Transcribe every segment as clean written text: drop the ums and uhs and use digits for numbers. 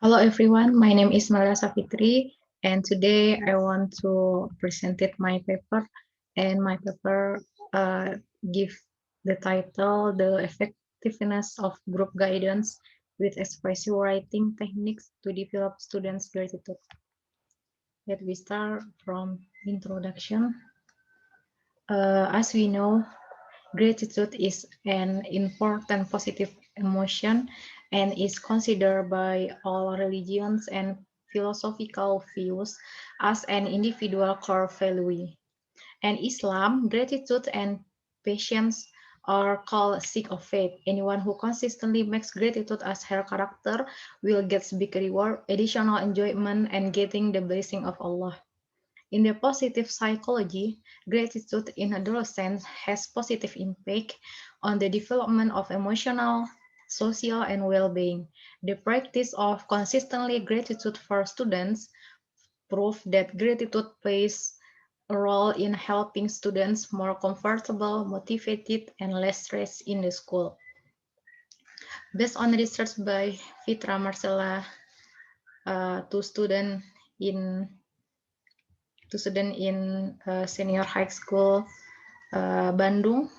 Hello everyone, my name is Maria Safitri and today I want to present my paper and my paper uh, give the title The Effectiveness of Group Guidance with Expressive Writing Techniques to Develop Students' Gratitude. Let we start from introduction. As we know, gratitude is an important positive emotion and is considered by all religions and philosophical views as an individual core value. In Islam, gratitude and patience are called sign of faith. Anyone who consistently makes gratitude as her character will get big reward, additional enjoyment, and getting the blessing of Allah. In the positive psychology, gratitude in adolescence has positive impact on the development of emotional, social, and well-being. The practice of consistently gratitude for students prove that gratitude plays a role in helping students more comfortable, motivated, and less stressed in the school. Based on research by Fitra Marcella, two students in senior high school Bandung.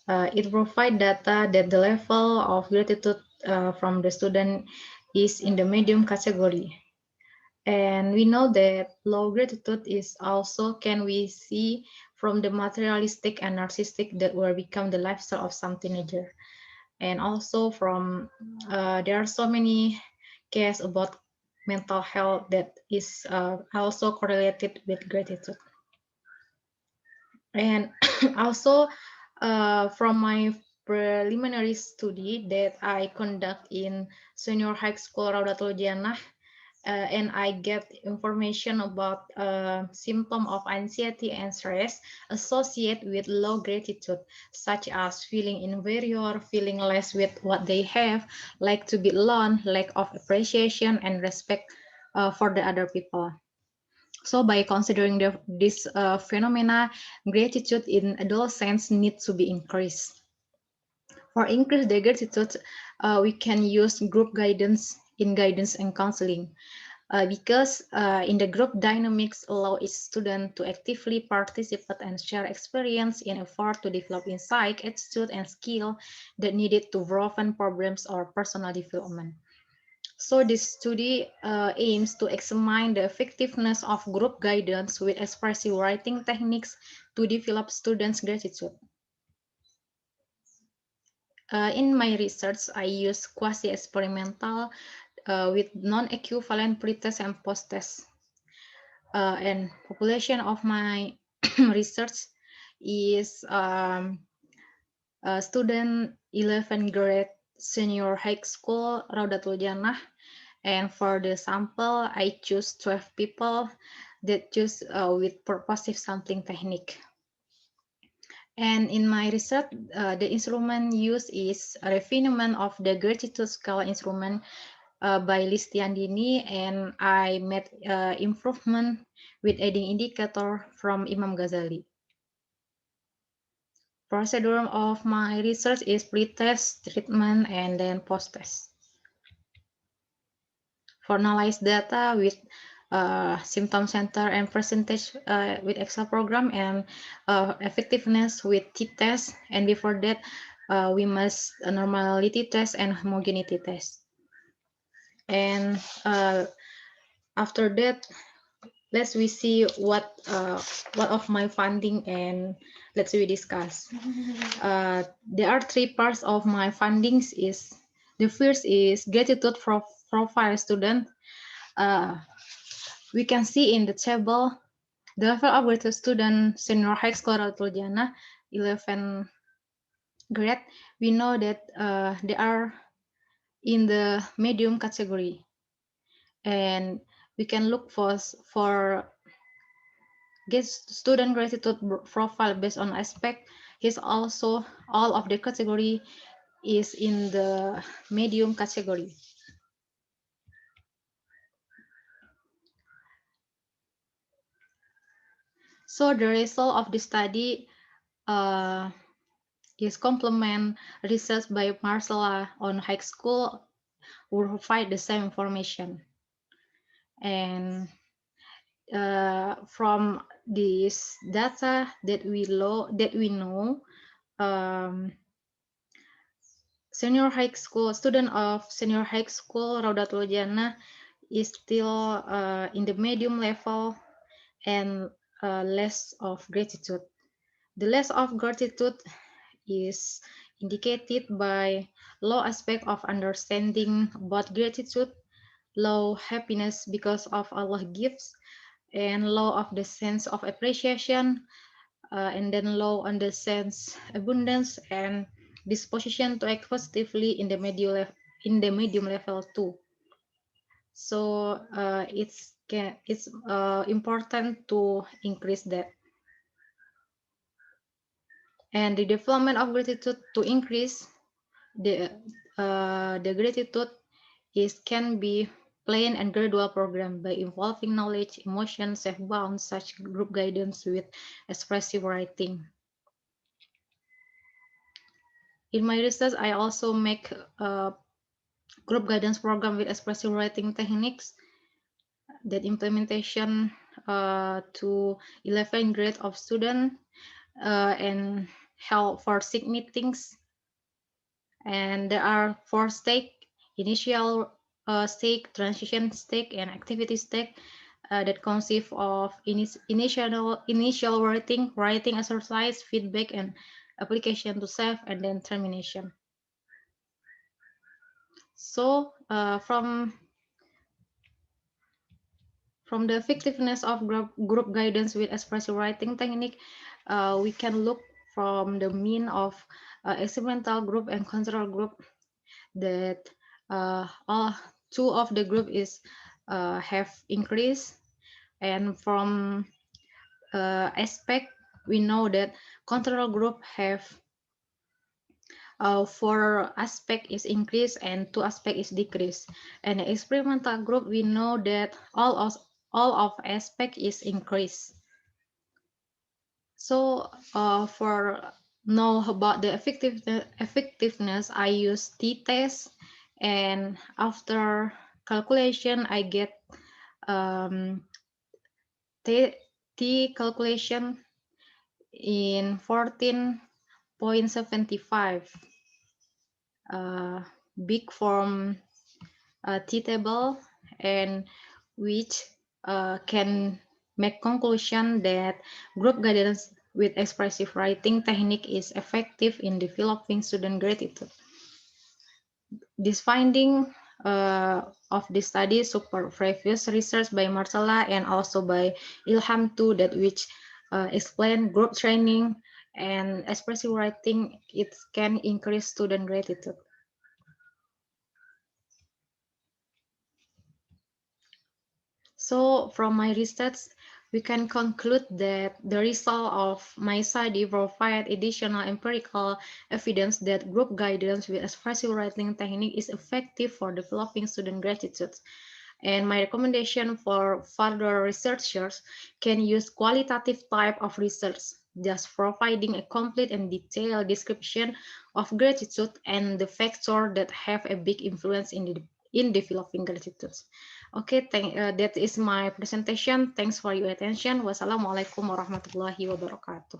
It provides data that the level of gratitude from the student is in the medium category. And we know that low gratitude is also can we see from the materialistic and narcissistic that will become the lifestyle of some teenager. And also from there are so many cases about mental health that is also correlated with gratitude. And also from my preliminary study that I conduct in senior high school Raudatul Jannah, and I get information about symptom of anxiety and stress associated with low gratitude, such as feeling inferior, feeling less with what they have, like to be alone, lack of appreciation and respect for the other people. So by considering this phenomena, gratitude in adolescents needs to be increased. For increase the gratitude, we can use group guidance in guidance and counseling. Because in the group dynamics allow each student to actively participate and share experience in effort to develop insight, attitude, and skill that needed to broaden problems or personal development. So this study aims to examine the effectiveness of group guidance with expressive writing techniques to develop students' gratitude. In my research, I use quasi-experimental with non-equivalent pretest and post-test. And population of my research is student 11 grade senior high school Raudatul Jannah. And for the sample, I choose 12 people that choose with purposive sampling technique. And in my research, the instrument used is a refinement of the gratitude scale instrument by Listiandini, and I made improvement with adding indicator from Imam Ghazali. Procedure of my research is pre-test, treatment, and then post-test. For analyze data with symptom center and percentage with Excel program and effectiveness with t-test, and before that we must normality test and homogeneity test. And after that, let's we see what of my funding, and let's we discuss. There are three parts of my fundings. Is the first is gratitude profile student. We can see in the table the level of gratitude student senior high school Raudatul Jannah 11 grade. We know that they are in the medium category, and we can look for get student gratitude profile based on aspect. He's also all of the category is in the medium category. So the result of the study is complement research by Marcella on high school will provide the same information. And from this data that we know, senior high school student of senior high school Raudatul Jannah is still in the medium level and less of gratitude. The less of gratitude is indicated by low aspect of understanding about gratitude, low happiness because of Allah gifts, and low of the sense of appreciation, and then low on the sense abundance and disposition to act positively in the medium level too. So it's important to increase that. And the development of gratitude to increase the gratitude can be plain and gradual program by involving knowledge, emotion, safe bound, such group guidance with expressive writing. In my research, I also make a group guidance program with expressive writing techniques. That implementation to 11 grade of student and held for 6 meetings. And there are 4 stage: initial stage, transition stage, and activity stage that consist of initial writing exercise, feedback, and application to self, and then termination. So from the effectiveness of group guidance with expressive writing technique, we can look from the mean of experimental group and control group that all 2 of the group is have increased, and from aspect we know that control group have 4 aspect is increased and 2 aspect is decreased, and the experimental group we know that all of aspect is increased. So for know about the effectiveness, I use t-test, and after calculation I get t calculation in 14.75 big form t table, and which can make conclusion that group guidance with expressive writing technique is effective in developing student gratitude. This finding of the study support previous research by Marcella and also by Ilham too, that which explain group training and expressive writing, it can increase student gratitude. So from my research, we can conclude that the result of my study provide additional empirical evidence that group guidance with expressive writing technique is effective for developing student gratitude. And my recommendation for further researchers can use qualitative type of research, thus providing a complete and detailed description of gratitude and the factors that have a big influence in developing gratitude. Okay, that is my presentation. Thanks for your attention. Wassalamualaikum warahmatullahi wabarakatuh.